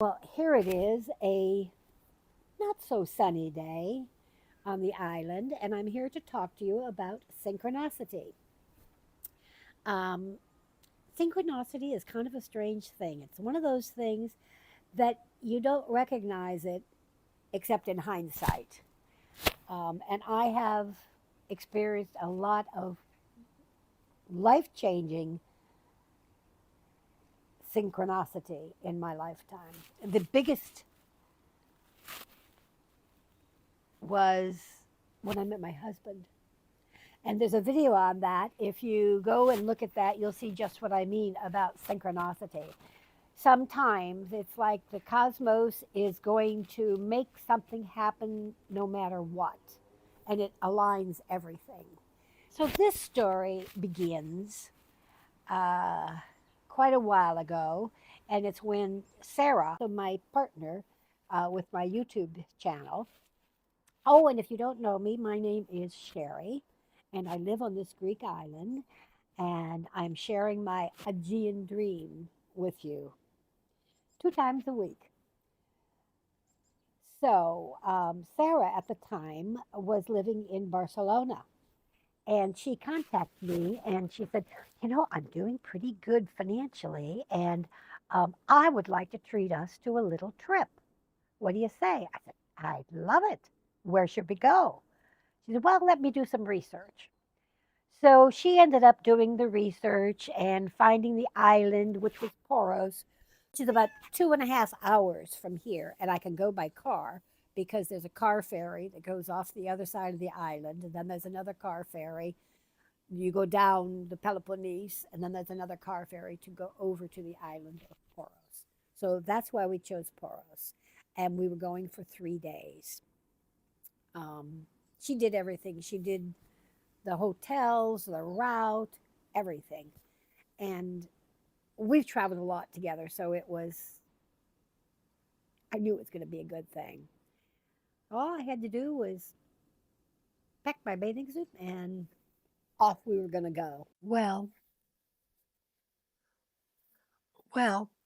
Well, here it is, a not so sunny day on the island, and I'm here to talk to you about synchronicity. Um, Synchronicity is kind of a strange thing. It's one of those things that you don't recognize it except in hindsight. And I have experienced a lot of life changing synchronicity in my lifetime. The biggest was when I met my husband. And there's a video on that. If you go and look at that, you'll see just what I mean about synchronicity. Sometimes it's like the cosmos is going to make something happen no matter what, and it aligns everything. So this story begins uh, quite a while ago, and it's when Sarah, so my partner with my YouTube channel. Oh, and if you don't know me, my name is Sherry, and I live on this Greek island, and I'm sharing my Aegean dream with you 2 times a week. So, Sarah at the time was living in Barcelona, and she contacted me and she said, I'm doing pretty good financially, and I would like to treat us to a little trip. What do you say? I said, I'd love it. Where should we go? She said, well, let me do some research. So she ended up doing the research and finding the island, which was Poros, which is about 2.5 hours from here. And I can go by car because there's a car ferry that goes off the other side of the island. And then there's another car ferry. You go down the Peloponnese, and then there's another car ferry to go over to the island of Poros. So that's why we chose Poros. And we were going for 3 days. She did everything. She did the hotels, the route, everything. And we've traveled a lot together, so I knew it was going to be a good thing. All I had to do was pack my bathing suit and off we were going to go. Well,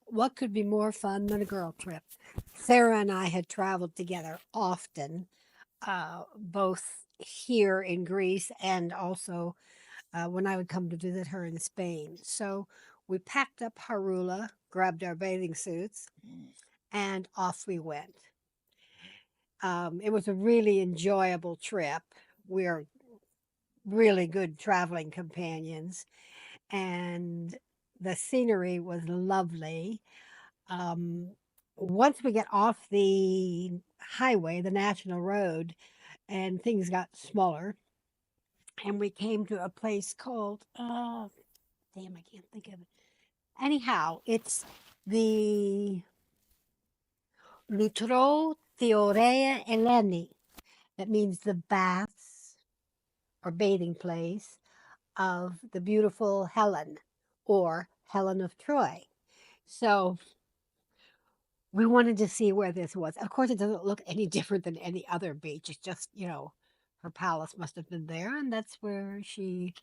what could be more fun than a girl trip? Sarah and I had traveled together often, both here in Greece and also when I would come to visit her in Spain. So we packed up Harula, grabbed our bathing suits, and off we went. It was a really enjoyable trip. We're really good traveling companions, and the scenery was lovely. Um, Once we get off the highway, the national road, and things got smaller, and we came to a place called, damn, I can't think of it. Anyhow, it's the Litro Theorea Eleni. That means the baths or bathing place of the beautiful Helen or Helen of Troy. So we wanted to see where this was. Of course, it doesn't look any different than any other beach. It's just, her palace must have been there, and that's where she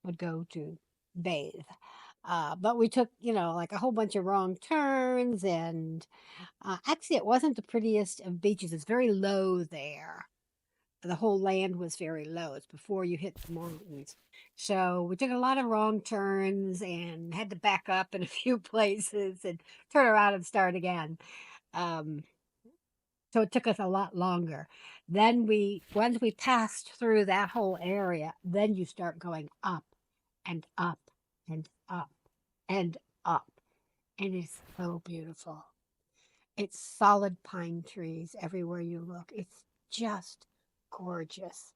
would go to bathe. But we took, like a whole bunch of wrong turns, and actually, it wasn't the prettiest of beaches. It's very low there. The whole land was very low. It's before you hit the mountains. So we took a lot of wrong turns and had to back up in a few places and turn around and start again. Um, so it took us a lot longer. Once we passed through that whole area, then you start going up and up and up and up. And it's so beautiful. It's solid pine trees everywhere you look. It's just gorgeous.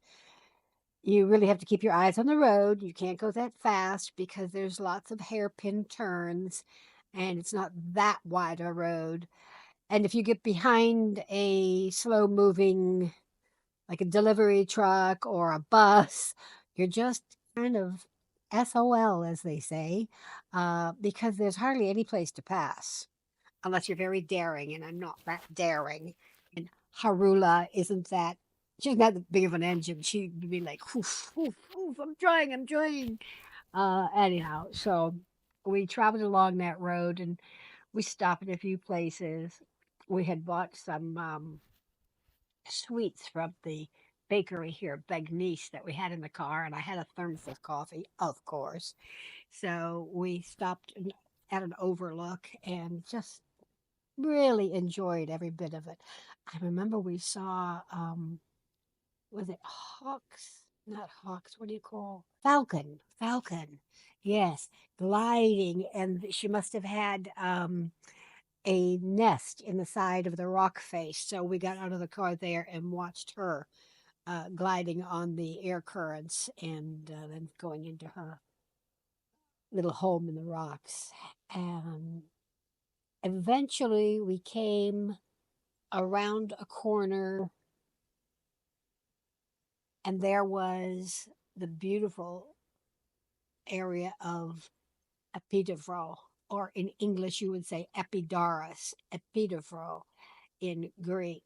You really have to keep your eyes on the road. You can't go that fast because there's lots of hairpin turns and it's not that wide a road. And if you get behind a slow moving, like a delivery truck or a bus, you're just kind of SOL, as they say, because there's hardly any place to pass unless you're very daring, and I'm not that daring. And Harula isn't that. She's not that big of an engine. She'd be like, oof, oof, oof, I'm trying. Anyhow, so we traveled along that road and We stopped at a few places. We had bought some sweets from the bakery here, Begnice, that we had in the car, and I had a thermos of coffee, of course. So we stopped at an overlook and just really enjoyed every bit of it. I remember we saw, was it hawks? Not hawks. What do you call falcon? Falcon. Yes, gliding, and she must have had a nest in the side of the rock face. So we got out of the car there and watched her gliding on the air currents and then going into her little home in the rocks. And eventually we came around a corner, and there was the beautiful area of Epidavro, or in English you would say Epidaurus, Epidavro in Greek.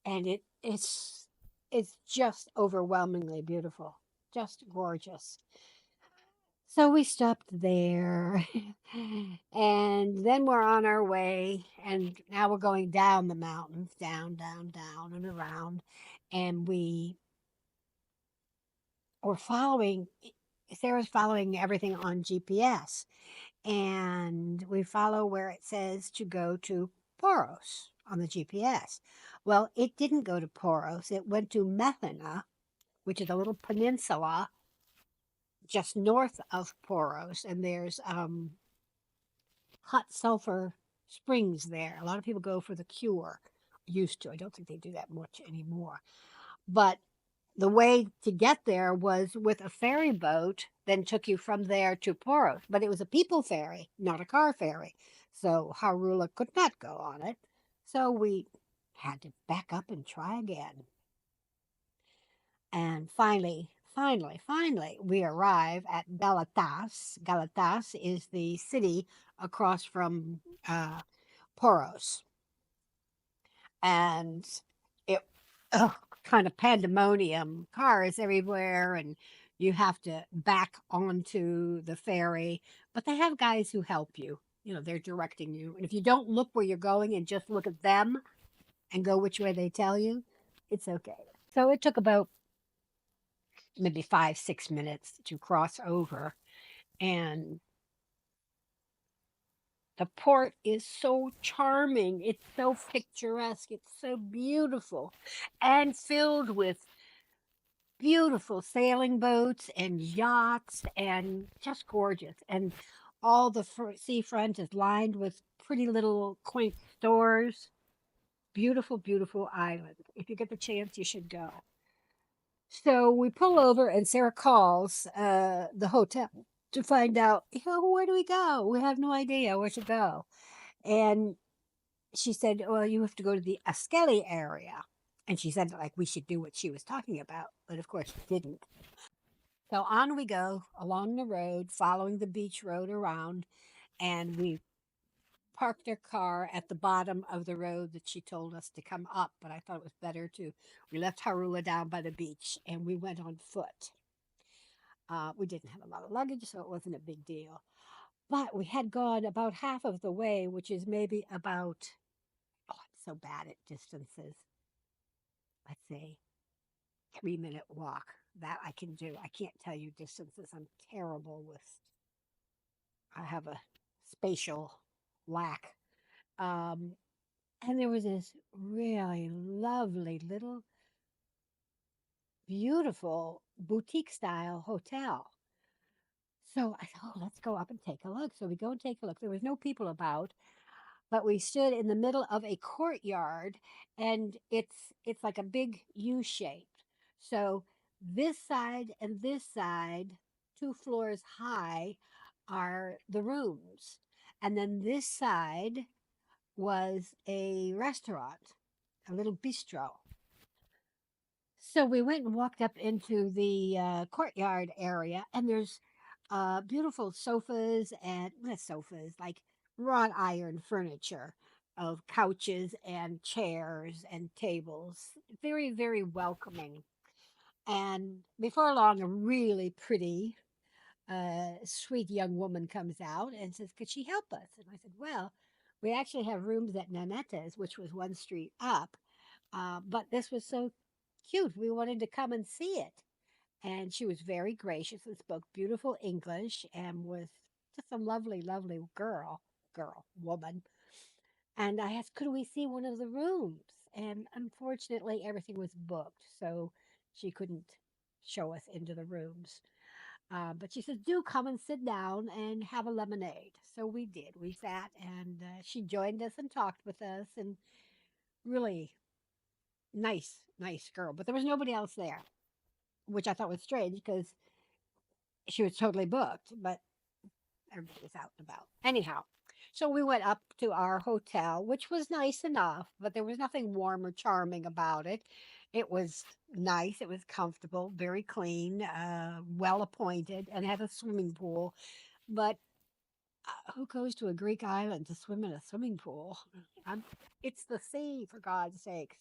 And it's just overwhelmingly beautiful, just gorgeous. So we stopped there and then we're on our way. And now we're going down the mountains, down, down, down, and around. And we were following, Sarah's following everything on GPS. And we follow where it says to go to Poros on the GPS. Well, it didn't go to Poros, it went to Methana, which is a little peninsula just north of Poros, and there's hot sulfur springs there. A lot of people go for the cure. Used to. I don't think they do that much anymore. But the way to get there was with a ferry boat, then took you from there to Poros. But it was a people ferry, not a car ferry. So Harula could not go on it. So we had to back up and try again. And finally, we arrive at Galatas. Galatas is the city across from Poros. And it, oh, kind of pandemonium, cars everywhere, and you have to back onto the ferry. But they have guys who help you. You know, they're directing you. And if you don't look where you're going and just look at them and go which way they tell you, it's okay. So it took about maybe 5, 6 minutes to cross over. And the port is so charming. It's so picturesque. It's so beautiful and filled with beautiful sailing boats and yachts and just gorgeous. And all the seafront is lined with pretty little quaint stores. Beautiful, beautiful island. If you get the chance, you should go. So we pull over, and Sarah calls the hotel to find out, where do we go? We have no idea where to go. And she said, well, you have to go to the Askelly area. And she said, like, we should do what she was talking about. But of course, she didn't. So on we go along the road, following the beach road around. And we parked our car at the bottom of the road that she told us to come up. But I thought it was better to, we left Harula down by the beach and we went on foot. We didn't have a lot of luggage, so it wasn't a big deal. But we had gone about half of the way, which is maybe about, oh, I'm so bad at distances. Let's say 3 minute walk. That I can do. I can't tell you distances. I'm terrible with, I have a spatial lack. Um, and there was this really lovely little, beautiful boutique style hotel. So I thought, oh, let's go up and take a look. So we go and take a look. There was no people about, but we stood in the middle of a courtyard, and it's like a big U shape. So this side and this side, 2 floors high, are the rooms. And then this side was a restaurant, a little bistro. So we went and walked up into the courtyard area, and there's beautiful sofas and not sofas, like wrought iron furniture of couches and chairs and tables. Very, very welcoming. And before long, a really pretty, sweet young woman comes out and says, could she help us? And I said, well, We actually have rooms at Nanette's, which was one street up. But this was so cute. We wanted to come and see it. And she was very gracious and spoke beautiful English and was just a lovely, lovely woman. And I asked, could we see one of the rooms? And unfortunately, everything was booked. So she couldn't show us into the rooms. But she says, do come and sit down and have a lemonade. So we did. We sat and she joined us and talked with us. And really nice, nice girl. But there was nobody else there, which I thought was strange because she was totally booked. But everybody was out and about. Anyhow, so we went up to our hotel, which was nice enough, but there was nothing warm or charming about it. It was nice, it was comfortable, very clean, well appointed, and had a swimming pool. But who goes to a Greek island to swim in a swimming pool? I'm, it's the sea, for God's sakes.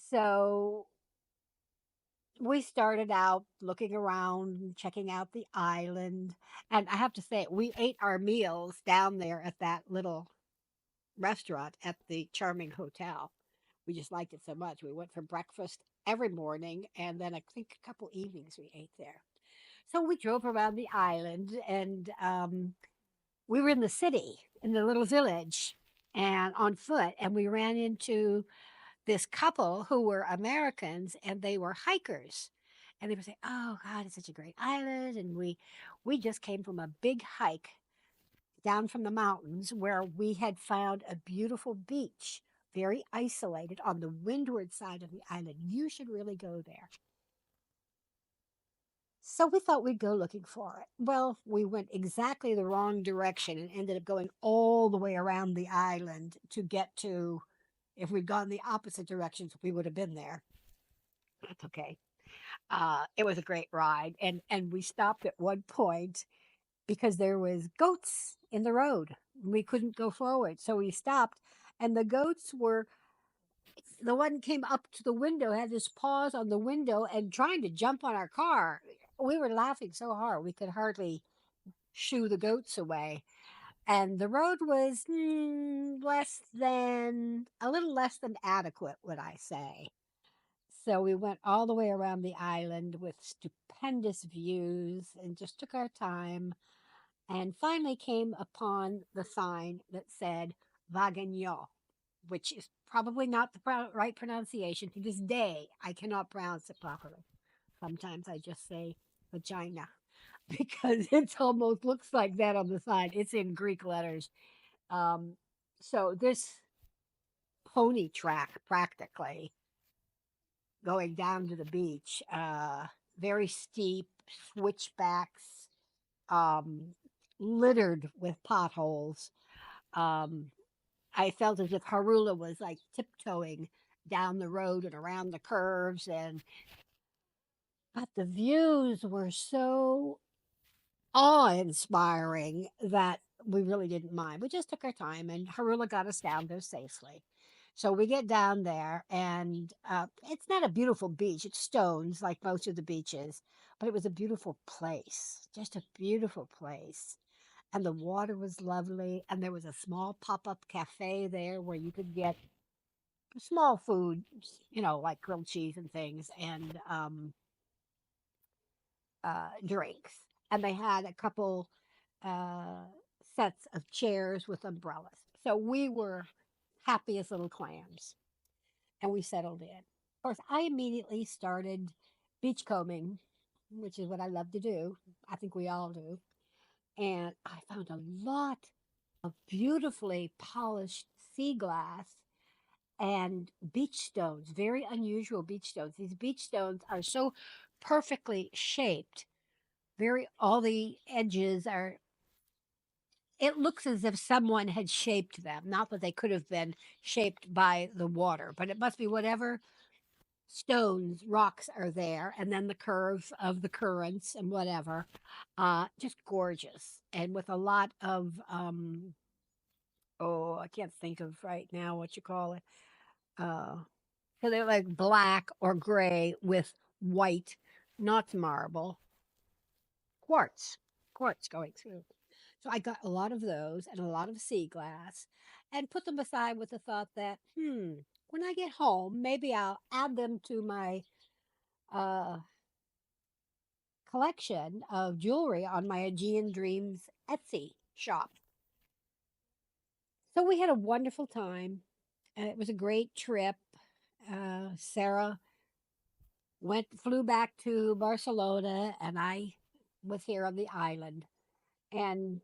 So we started out looking around, checking out the island. And I have to say, we ate our meals down there at that little restaurant at the charming hotel. We just liked it so much. We went for breakfast every morning, and then I think a couple evenings we ate there. So we drove around the island, and we were in the city, in the little village, and on foot, and we ran into this couple who were Americans and they were hikers. And they were saying, "Oh God, it's such a great island." And we just came from a big hike down from the mountains where we had found a beautiful beach, very isolated on the windward side of the island. You should really go there. So we thought we'd go looking for it. Well, we went exactly the wrong direction and ended up going all the way around the island to get to, if we'd gone the opposite directions, we would have been there. That's okay. It was a great ride, and we stopped at one point because there was goats in the road. We couldn't go forward, so we stopped, and the goats were the one came up to the window, had his paws on the window, and trying to jump on our car. We were laughing so hard we could hardly shoo the goats away. And the road was less than a little less than adequate, would I say. So we went all the way around the island with stupendous views and just took our time and finally came upon the sign that said Vagagnon, which is probably not the right pronunciation. To this day, I cannot pronounce it properly. Sometimes I just say vagina because it almost looks like that on the sign. It's in Greek letters. Um, so this pony track practically going down to the beach. Very steep switchbacks, um, littered with potholes. Um, I felt as if Harula was like tiptoeing down the road and around the curves, and but the views were so awe-inspiring that we really didn't mind. We just took our time, and Harula got us down there safely. So we get down there, and it's not a beautiful beach. It's stones, like most of the beaches, but it was a beautiful place, just a beautiful place. And the water was lovely, and there was a small pop-up cafe there where you could get small food, like grilled cheese and things, and drinks. And they had a couple uh, sets of chairs with umbrellas. So we were happy as little clams and we settled in. Of course, I immediately started beachcombing, which is what I love to do. I think we all do. And I found a lot of beautifully polished sea glass and beach stones, very unusual beach stones. These beach stones are so perfectly shaped. All the edges are, it looks as if someone had shaped them. Not that they could have been shaped by the water, but it must be whatever stones, rocks are there, and then the curves of the currents and whatever. Just gorgeous. And with a lot of, oh, I can't think of right now what you call it. Uh, so they're like black or gray with white, not marble, quartz, quartz going through. So I got a lot of those and a lot of sea glass and put them aside with the thought that, when I get home, maybe I'll add them to my uh, collection of jewelry on my Aegean Dreams Etsy shop. So we had a wonderful time. It was a great trip. Sarah flew back to Barcelona, and I was here on the island. And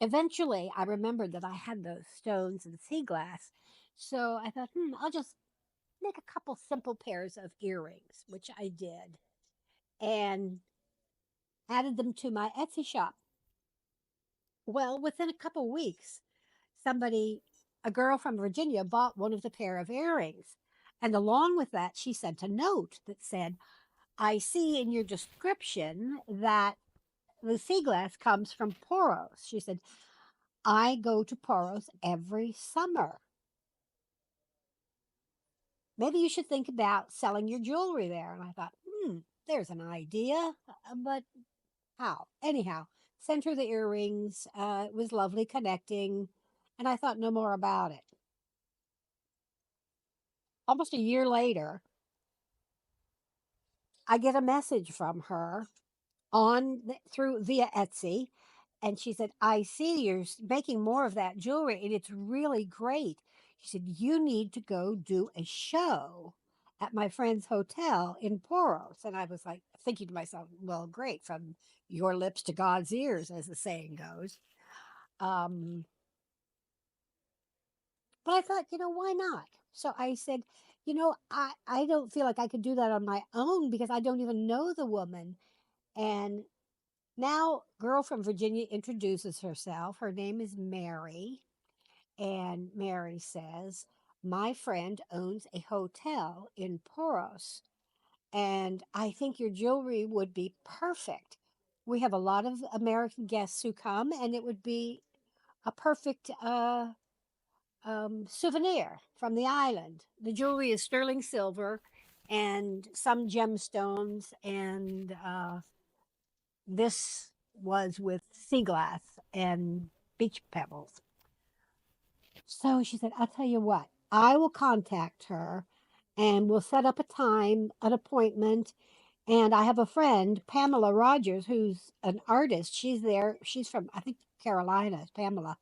eventually, I remembered that I had those stones and sea glass. So I thought, I'll just make a couple simple pairs of earrings, which I did, and added them to my Etsy shop. Well, within a couple weeks, somebody, a girl from Virginia, bought one of the pair of earrings. And along with that, she sent a note that said, I see in your description that the sea glass comes from Poros. She said, I go to Poros every summer. Maybe you should think about selling your jewelry there. And I thought, there's an idea, but how? Anyhow, sent her the earrings. It was lovely connecting. And I thought no more about it. Almost a year later, I get a message from her through via Etsy, and she said, "I see you're making more of that jewelry, and it's really great." She said, "You need to go do a show at my friend's hotel in Poros." And I was like thinking to myself, "Well, great, from your lips to God's ears," as the saying goes. Um, but I thought, why not? So I said, I don't feel like I could do that on my own because I don't even know the woman. And now, girl from Virginia introduces herself. Her name is Mary. And Mary says, my friend owns a hotel in Poros. And I think your jewelry would be perfect. We have a lot of American guests who come, and it would be a perfect souvenir from the island. The jewelry is sterling silver and some gemstones, and this was with sea glass and beach pebbles. So she said, I'll tell you what, I will contact her and we'll set up a time, an appointment. And I have a friend, Pamela Rogers, who's an artist. She's there. She's from, I think, Carolina, Pamela.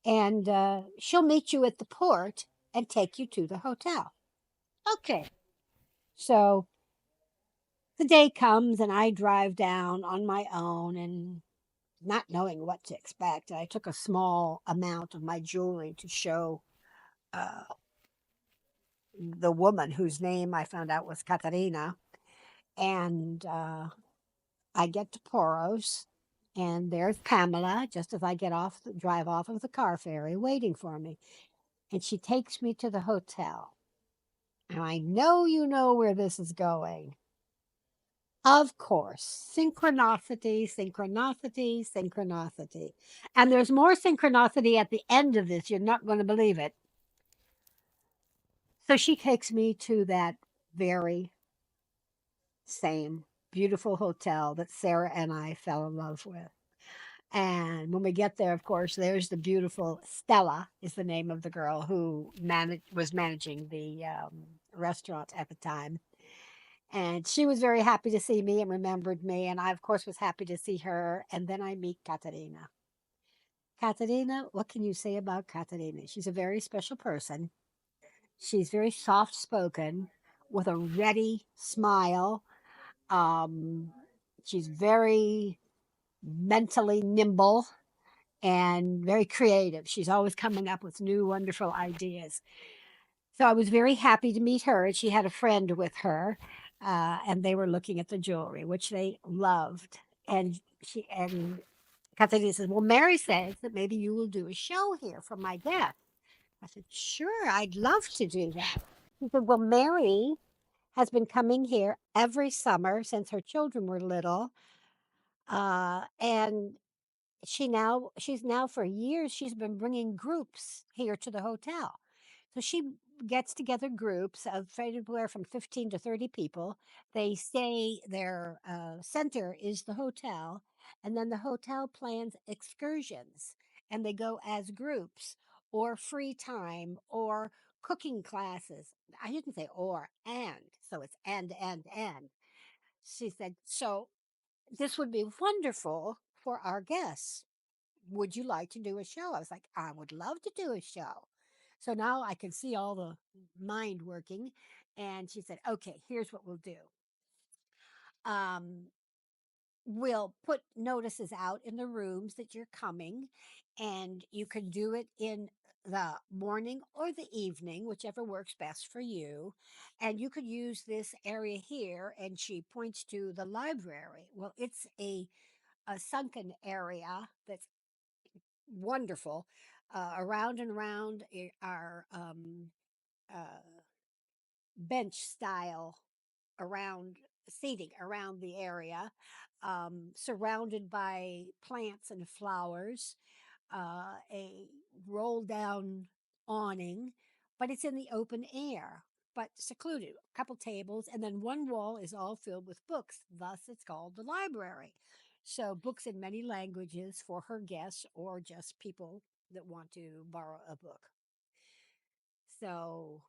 And she'll meet you at the port and take you to the hotel. Okay. So the day comes and I drive down on my own and not knowing what to expect. I took a small amount of my jewelry to show uh, the woman whose name I found out was Katarina. And I get to Poros, and there's Pamela, just as I drive off of the car ferry, waiting for me. And she takes me to the hotel. And I know you know where this is going. Of course, synchronicity, synchronicity, synchronicity. And there's more synchronicity at the end of this. You're not going to believe it. So she takes me to that very same beautiful hotel that Sarah and I fell in love with. And when we get there, of course, there's the beautiful Stella, is the name of the girl who was managing the restaurant at the time. And she was very happy to see me and remembered me. And I, of course, was happy to see her. And then I meet Katerina. Katerina, what can you say about Katerina? She's a very special person. She's very soft spoken with a ready smile. Um, she's very mentally nimble and very creative. She's always coming up with new, wonderful ideas. So I was very happy to meet her. And she had a friend with her, and they were looking at the jewelry, which they loved. And Katerina says, "Well, Mary says that maybe you will do a show here for my guests." I said, "Sure, I'd love to do that." She said, "Well, Mary has been coming here every summer since her children were little, and she's now for years she's been bringing groups here to the hotel. So she gets together groups of anywhere from 15 to 30 people. They stay, their center is the hotel, And then the hotel plans excursions and they go as groups or free time or cooking classes. I didn't say or, and. So it's and. She said, so this would be wonderful for our guests. Would you like to do a show? I was like, I would love to do a show. So now I can see all the mind working. And she said, okay, here's what we'll do. Um, we'll put notices out in the rooms that you're coming, and you can do it in the morning or the evening, whichever works best for you. And you could use this area here. And she points to the library. Well, it's a sunken area that's wonderful. Around and around are uh, bench style around seating around the area, surrounded by plants and flowers, a roll down awning, but it's in the open air, but secluded. A couple tables, and then one wall is all filled with books. Thus, it's called the library. So, books in many languages for her guests or just people that want to borrow a book. So,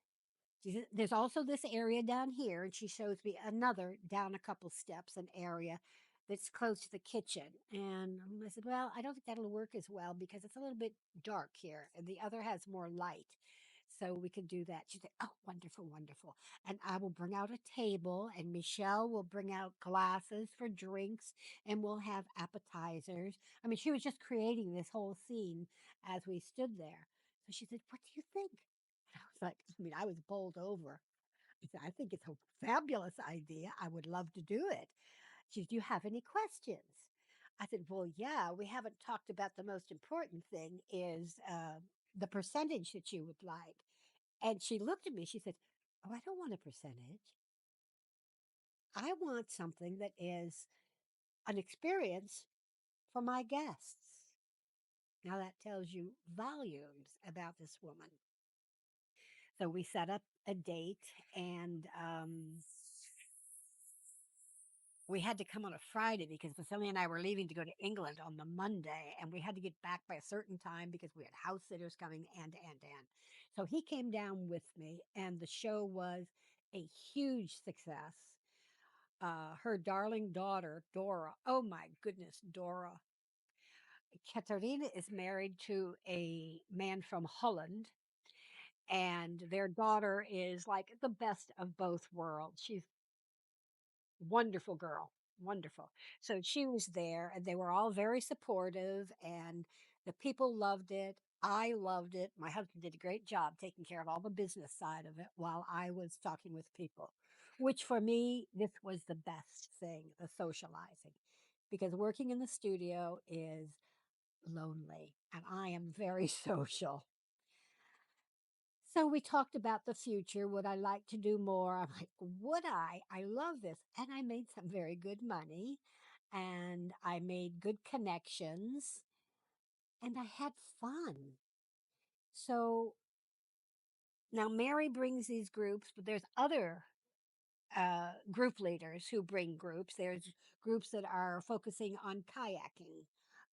there's also this area down here, and she shows me another down a couple steps, an area that's close to the kitchen. And I said, well, I don't think that'll work as well because it's a little bit dark here, and the other has more light. So we can do that. She said, oh, wonderful, wonderful. And I will bring out a table, and Michelle will bring out glasses for drinks, and we'll have appetizers. I mean, she was just creating this whole scene as we stood there. So she said, what do you think? I was like, I mean, I was bowled over. I said, I think it's a fabulous idea. I would love to do it. She said, do you have any questions? I said, well, yeah, we haven't talked about the most important thing is the percentage that you would like. And she looked at me, she said, oh, I don't want a percentage. I want something that is an experience for my guests. Now that tells you volumes about this woman. So we set up a date, and we had to come on a Friday because Vasily and I were leaving to go to England on the Monday, and we had to get back by a certain time because we had house sitters coming and. So he came down with me, and the show was a huge success. Her darling daughter, Dora, oh my goodness, Dora. Katerina is married to a man from Holland, and their daughter is like the best of both worlds. She's wonderful girl, wonderful. So she was there, and they were all very supportive, and the people loved it. I loved it. My husband did a great job taking care of all the business side of it while I was talking with people, which for me, this was the best thing, the socializing, because working in the studio is lonely, and I am very social. So we talked about the future. Would I like to do more? I'm like, would I? I love this. And I made some very good money and I made good connections and I had fun. So now Mary brings these groups, but there's other group leaders who bring groups. There's groups that are focusing on kayaking,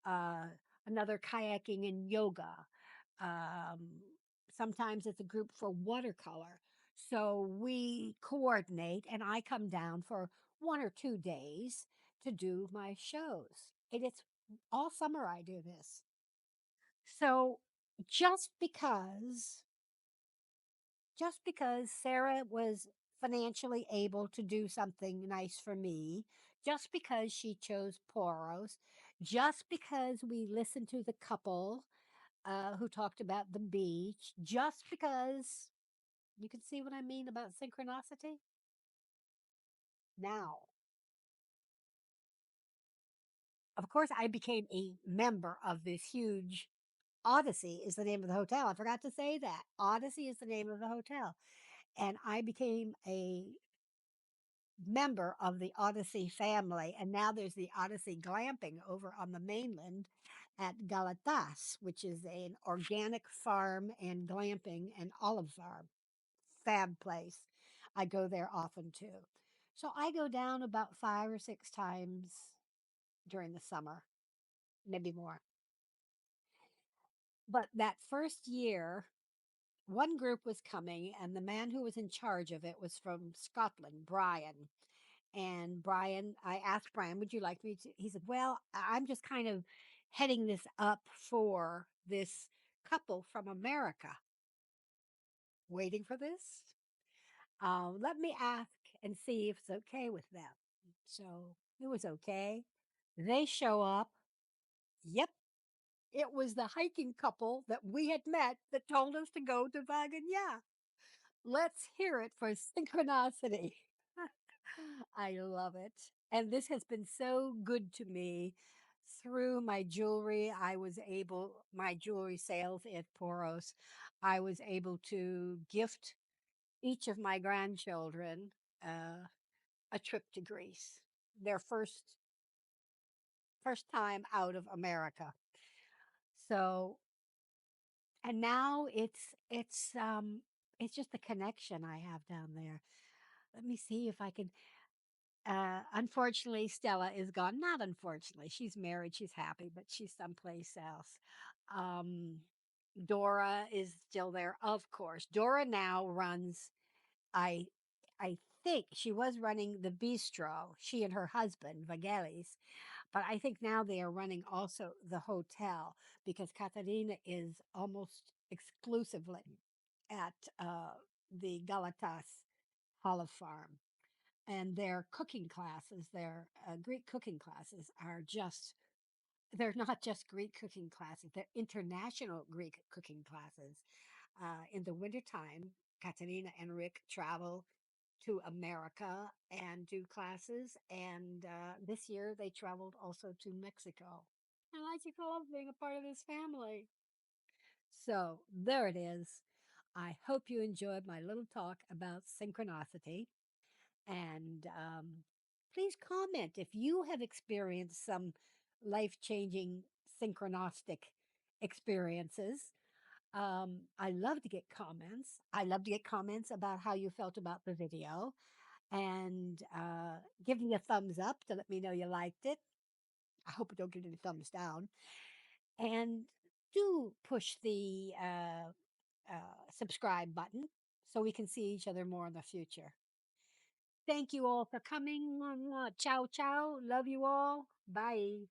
uh, another kayaking and yoga. Um, Sometimes it's a group for watercolor. So we coordinate, and I come down for 1 or 2 days to do my shows. And it's all summer I do this. So just because just because Sarah was financially able to do something nice for me, just because she chose Poros, just because we listened to the couple who talked about the beach, just because you can see what I mean about synchronicity. Now, of course, I became a member of this huge Odyssey is the name of the hotel. I forgot to say that. Odyssey is the name of the hotel. And I became a member of the Odyssey family, and now there's the Odyssey glamping over on the mainland at Galatas, which is an organic farm and glamping and olive farm. Fab place. I go there often too. So I go down about 5 or 6 times during the summer, maybe more. But that first year, one group was coming, and the man who was in charge of it was from Scotland, Brian. And Brian, I asked Brian, would you like me to? He said, well, I'm just kind of heading this up for this couple from America. Waiting for this? Let me ask and see if it's okay with them. So it was okay. They show up. Yep, it was the hiking couple that we had met that told us to go to Vaganya. Let's hear it for synchronicity. I love it. And this has been so good to me through my jewelry. My jewelry sales at Poros, I was able to gift each of my grandchildren uh, a trip to Greece, their first time out of America. So, and now it's just the connection I have down there. Let me see if I can. Unfortunately, Stella is gone. Not unfortunately, she's married, she's happy, but she's someplace else. Um, Dora is still there, of course. Dora now runs. I I think she was running the bistro. She and her husband, Vagelis, but I think now they are running also the hotel because Katarina is almost exclusively at the Galatas Olive Farm. And their cooking classes, their Greek cooking classes, they're not just Greek cooking classes, they're international Greek cooking classes. In the wintertime, Katarina and Rick travel to America and do classes. And this year they traveled also to Mexico. And I just love being a part of this family. So there it is. I hope you enjoyed my little talk about synchronicity. And please comment if you have experienced some life changing synchronistic experiences. I love to get comments. I love to get comments about how you felt about the video and give me a thumbs up to let me know you liked it. I hope you don't give any thumbs down. And do push the subscribe button so we can see each other more in the future. Thank you all for coming. Ciao, ciao. Love you all. Bye.